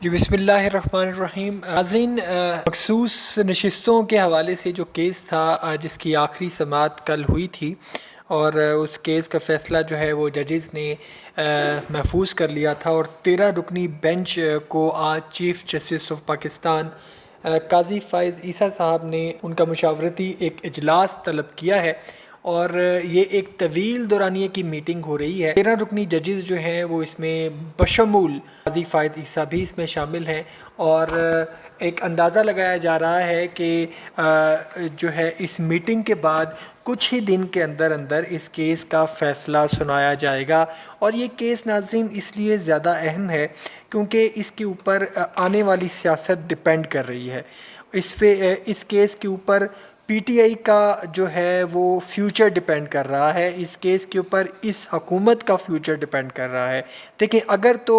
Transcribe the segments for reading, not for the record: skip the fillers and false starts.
جی بسم اللہ الرحمن الرحیم ناظرین، مخصوص نشستوں کے حوالے سے جو کیس تھا جس کی آخری سماعت کل ہوئی تھی، اور اس کیس کا فیصلہ جو ہے وہ ججز نے محفوظ کر لیا تھا، اور 13 رکنی بینچ کو آج چیف جسٹس آف پاکستان قاضی فائز عیسیٰ صاحب نے ان کا مشاورتی ایک اجلاس طلب کیا ہے، اور یہ ایک طویل دورانیے کی میٹنگ ہو رہی ہے۔ 13 رکنی ججز جو ہیں وہ اس میں بشمول قاضی فائز عیسیٰ بھی اس میں شامل ہیں، اور ایک اندازہ لگایا جا رہا ہے کہ جو ہے اس میٹنگ کے بعد کچھ ہی دن کے اندر اندر اس کیس کا فیصلہ سنایا جائے گا۔ اور یہ کیس ناظرین اس لیے زیادہ اہم ہے کیونکہ اس کے اوپر آنے والی سیاست ڈپینڈ کر رہی ہے۔ اس کیس کے اوپر پی ٹی آئی کا جو ہے وہ فیوچر ڈپینڈ کر رہا ہے، اس کیس کے اوپر اس حکومت کا فیوچر ڈپینڈ کر رہا ہے۔ دیکھیں، اگر تو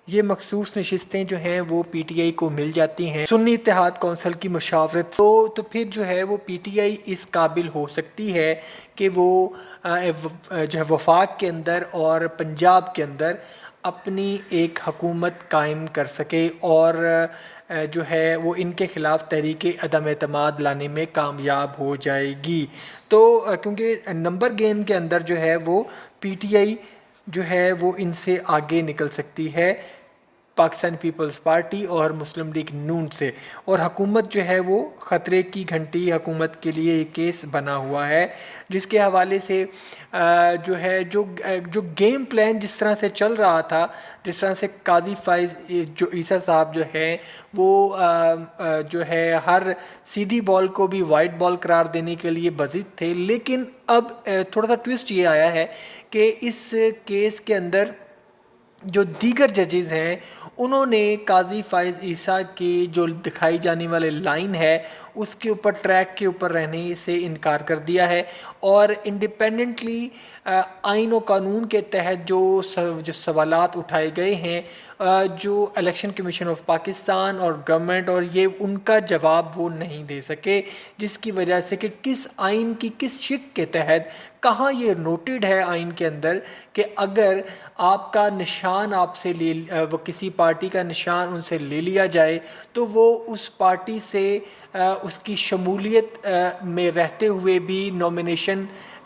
یہ مخصوص نشستیں جو ہیں وہ پی ٹی آئی کو مل جاتی ہیں سنی اتحاد کونسل کی مشاورت تو پھر جو ہے وہ پی ٹی آئی اس قابل ہو سکتی ہے کہ وہ جو ہے وفاق کے اندر اور پنجاب کے اندر اپنی ایک حکومت قائم کر سکے، اور جو ہے وہ ان کے خلاف تحریک عدم اعتماد لانے میں کامیاب ہو جائے گی۔ تو کیونکہ نمبر گیم کے اندر جو ہے وہ پی ٹی آئی جو ہے وہ ان سے آگے نکل سکتی ہے، پاکستان پیپلز پارٹی اور مسلم لیگ نون سے، اور حکومت جو ہے وہ خطرے کی گھنٹی حکومت کے لیے یہ کیس بنا ہوا ہے، جس کے حوالے سے جو ہے جو گیم پلان جس طرح سے چل رہا تھا، جس طرح سے قاضی فائز جو عیسیٰ صاحب جو ہیں وہ جو ہے ہر سیدھی بال کو بھی وائٹ بال قرار دینے کے لیے بضد تھے، لیکن اب تھوڑا سا ٹوسٹ یہ آیا ہے کہ اس کیس کے اندر جو دیگر ججز ہیں انہوں نے قاضی فائز عیسیٰ کی جو دکھائی جانے والے لائن ہے اس کے اوپر ٹریک کے اوپر رہنے سے انکار کر دیا ہے، اور انڈیپینڈنٹلی آئین و قانون کے تحت جو سوالات اٹھائے گئے ہیں، جو الیکشن کمیشن آف پاکستان اور گورنمنٹ اور یہ ان کا جواب وہ نہیں دے سکے، جس کی وجہ سے کہ کس آئین کی کس شق کے تحت کہاں یہ نوٹڈ ہے آئین کے اندر کہ اگر آپ کا نشان آپ سے وہ کسی پارٹی کا نشان ان سے لے لیا جائے تو وہ اس پارٹی سے اس کی شمولیت میں رہتے ہوئے بھی نومینیشن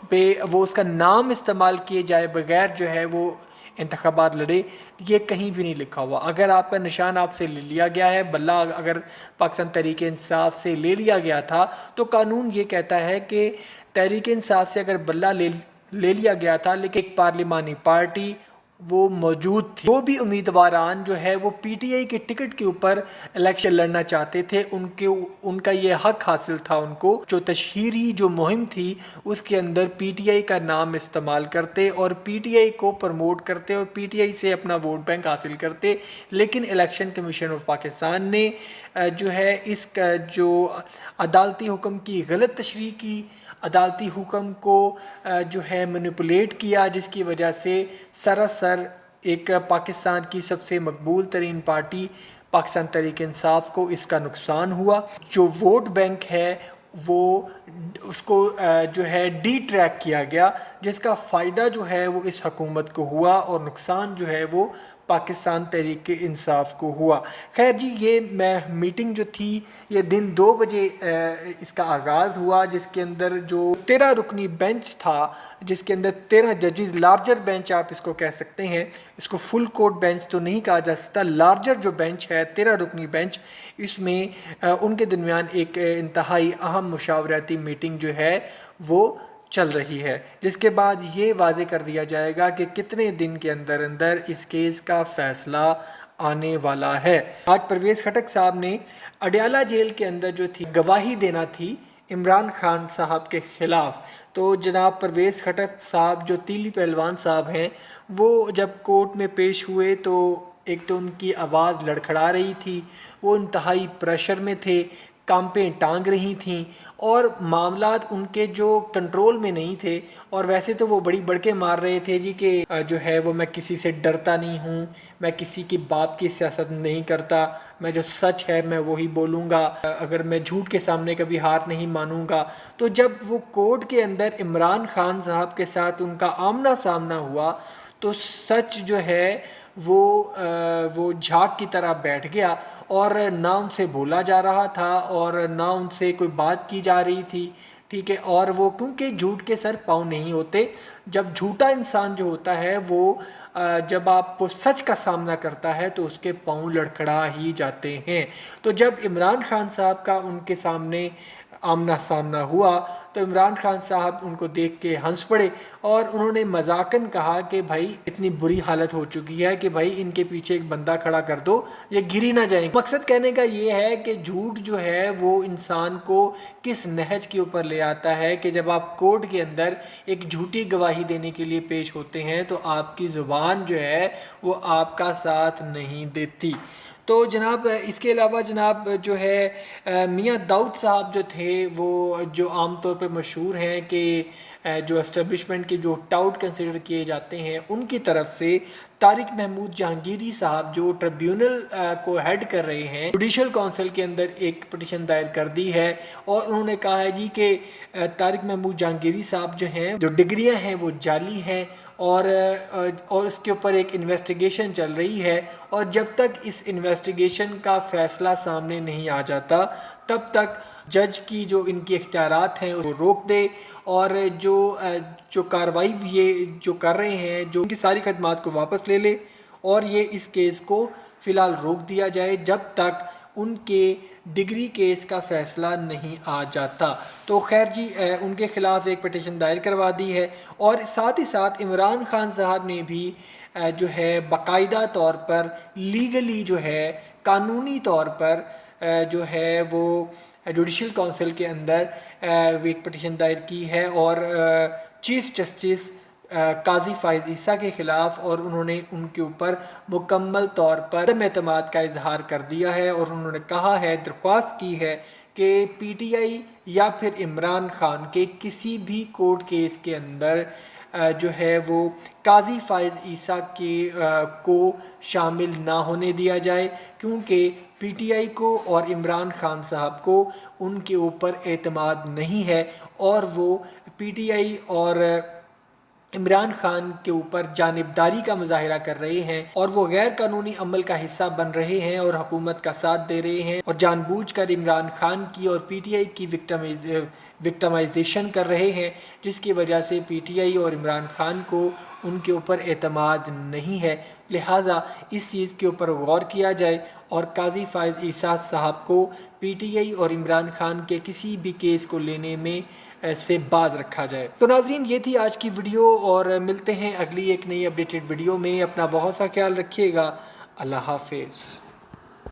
پہ وہ اس کا نام استعمال کیے جائے بغیر جو ہے وہ انتخابات لڑے، یہ کہیں بھی نہیں لکھا ہوا۔ اگر آپ کا نشان آپ سے لے لیا گیا ہے، بلہ اگر پاکستان تحریک انصاف سے لے لیا گیا تھا تو قانون یہ کہتا ہے کہ تحریک انصاف سے اگر بلہ لے لیا گیا تھا لیکن ایک پارلیمانی پارٹی وہ موجود تھی، وہ بھی امیدواران جو ہے وہ پی ٹی آئی کے ٹکٹ کے اوپر الیکشن لڑنا چاہتے تھے، ان کا یہ حق حاصل تھا، ان کو جو تشہیری جو مہم تھی اس کے اندر پی ٹی آئی کا نام استعمال کرتے اور پی ٹی آئی کو پروموٹ کرتے اور پی ٹی آئی سے اپنا ووٹ بینک حاصل کرتے، لیکن الیکشن کمیشن آف پاکستان نے جو ہے اس کا جو عدالتی حکم کی غلط تشریح کی، عدالتی حکم کو جو ہے مینیپولیٹ کیا، جس کی وجہ سے سراسر ایک پاکستان کی سب سے مقبول ترین پارٹی پاکستان تحریک انصاف کو اس کا نقصان ہوا۔ جو ووٹ بینک ہے وہ اس کو جو ہے ڈی ٹریک کیا گیا، جس کا فائدہ جو ہے وہ اس حکومت کو ہوا اور نقصان جو ہے وہ پاکستان تحریک انصاف کو ہوا۔ خیر جی، یہ میٹنگ جو تھی یہ دن 2 بجے اس کا آغاز ہوا، جس کے اندر جو 13 رکنی بینچ تھا، جس کے اندر 13 ججز، لارجر بینچ آپ اس کو کہہ سکتے ہیں، اس کو فل کورٹ بینچ تو نہیں کہا جا سکتا، لارجر جو بینچ ہے 13 رکنی بینچ، اس میں ان کے درمیان ایک انتہائی اہم مشاورتی میٹنگ جو ہے وہ چل رہی ہے، جس کے بعد یہ واضح کر دیا جائے گا کہ کتنے دن کے اندر اندر اس کیس کا فیصلہ آنے والا ہے۔ آج پرویز خٹک صاحب نے اڈیالہ جیل کے اندر جو تھی گواہی دینا تھی عمران خان صاحب کے خلاف، تو جناب پرویز خٹک صاحب جو تیلی پہلوان صاحب ہیں وہ جب کورٹ میں پیش ہوئے تو ایک تو ان کی آواز لڑکھڑا رہی تھی، وہ انتہائی پریشر میں تھے، کانپیں ٹانگ رہی تھیں، اور معاملات ان کے جو کنٹرول میں نہیں تھے، اور ویسے تو وہ بڑی بڑکے مار رہے تھے جی کہ جو ہے وہ میں کسی سے ڈرتا نہیں ہوں، میں کسی کی باپ کی سیاست نہیں کرتا، میں جو سچ ہے میں وہی بولوں گا، اگر میں جھوٹ کے سامنے کبھی ہار نہیں مانوں گا۔ تو جب وہ کورٹ کے اندر عمران خان صاحب کے ساتھ ان کا آمنا سامنا ہوا تو سچ جو ہے وہ جھاگ کی طرح بیٹھ گیا اور نہ ان سے بولا جا رہا تھا اور نہ ان سے کوئی بات کی جا رہی تھی، ٹھیک ہے۔ اور وہ کیونکہ جھوٹ کے سر پاؤں نہیں ہوتے، جب جھوٹا انسان جو ہوتا ہے وہ جب آپ کو سچ کا سامنا کرتا ہے تو اس کے پاؤں لڑکھڑا ہی جاتے ہیں۔ تو جب عمران خان صاحب کا ان کے سامنے آمنا سامنا ہوا تو عمران خان صاحب ان کو دیکھ کے ہنس پڑے اور انہوں نے مذاقاً کہا کہ بھائی اتنی بری حالت ہو چکی ہے کہ بھائی ان کے پیچھے ایک بندہ کھڑا کر دو، یہ گر ہی نہ جائیں۔ مقصد کہنے کا یہ ہے کہ جھوٹ جو ہے وہ انسان کو کس نہج کے اوپر لے آتا ہے کہ جب آپ کورٹ کے اندر ایک جھوٹی گواہی دینے کے لیے پیش ہوتے ہیں تو آپ کی زبان جو ہے وہ آپ کا ساتھ نہیں دیتی۔ تو جناب اس کے علاوہ جناب جو ہے میاں داؤد صاحب جو تھے وہ جو عام طور پہ مشہور ہیں کہ جو اسٹیبلشمنٹ کے جو ٹاؤٹ کنسیڈر کیے جاتے ہیں، ان کی طرف سے طارق محمود جہانگیری صاحب جو ٹریبیونل کو ہیڈ کر رہے ہیں، جوڈیشل کونسل کے اندر ایک پٹیشن دائر کر دی ہے اور انہوں نے کہا ہے جی کہ طارق محمود جہانگیری صاحب جو ہیں جو ڈگریاں ہیں وہ جعلی ہیں اور اس کے اوپر ایک انویسٹیگیشن چل رہی ہے اور جب تک اس انویسٹیگیشن کا فیصلہ سامنے نہیں آ جاتا تب تک جج کی جو ان کی اختیارات ہیں وہ روک دے اور جو کاروائی یہ جو کر رہے ہیں جو ان کی ساری خدمات کو واپس لے لے اور یہ اس کیس کو فی الحال روک دیا جائے جب تک ان کے ڈگری کیس کا فیصلہ نہیں آ جاتا۔ تو خیر جی ان کے خلاف ایک پٹیشن دائر کروا دی ہے اور ساتھ ہی ساتھ عمران خان صاحب نے بھی جو ہے باقاعدہ طور پر لیگلی جو ہے قانونی طور پر جو ہے وہ جوڈیشل کونسل کے اندر ایک پٹیشن دائر کی ہے اور چیف جسٹس قاضی فائز عیسیٰ کے خلاف، اور انہوں نے ان کے اوپر مکمل طور پر عدم اعتماد کا اظہار کر دیا ہے اور انہوں نے کہا ہے، درخواست کی ہے کہ پی ٹی آئی یا پھر عمران خان کے کسی بھی کورٹ کیس کے اندر جو ہے وہ قاضی فائز عیسیٰ کو شامل نہ ہونے دیا جائے، کیونکہ پی ٹی آئی کو اور عمران خان صاحب کو ان کے اوپر اعتماد نہیں ہے اور وہ پی ٹی آئی اور عمران خان کے اوپر جانبداری کا مظاہرہ کر رہے ہیں اور وہ غیر قانونی عمل کا حصہ بن رہے ہیں اور حکومت کا ساتھ دے رہے ہیں اور جان بوجھ کر عمران خان کی اور پی ٹی آئی کی وکٹمائزیشن کر رہے ہیں، جس کی وجہ سے پی ٹی آئی اور عمران خان کو ان کے اوپر اعتماد نہیں ہے۔ لہٰذا اس چیز کے اوپر غور کیا جائے اور قاضی فائز عیسیٰ صاحب کو پی ٹی آئی اور عمران خان کے کسی بھی کیس کو لینے میں سے باز رکھا جائے۔ تو ناظرین یہ تھی آج کی ویڈیو اور ملتے ہیں اگلی ایک نئی اپڈیٹڈ ویڈیو میں۔ اپنا بہت سا خیال رکھیے گا۔ اللہ حافظ۔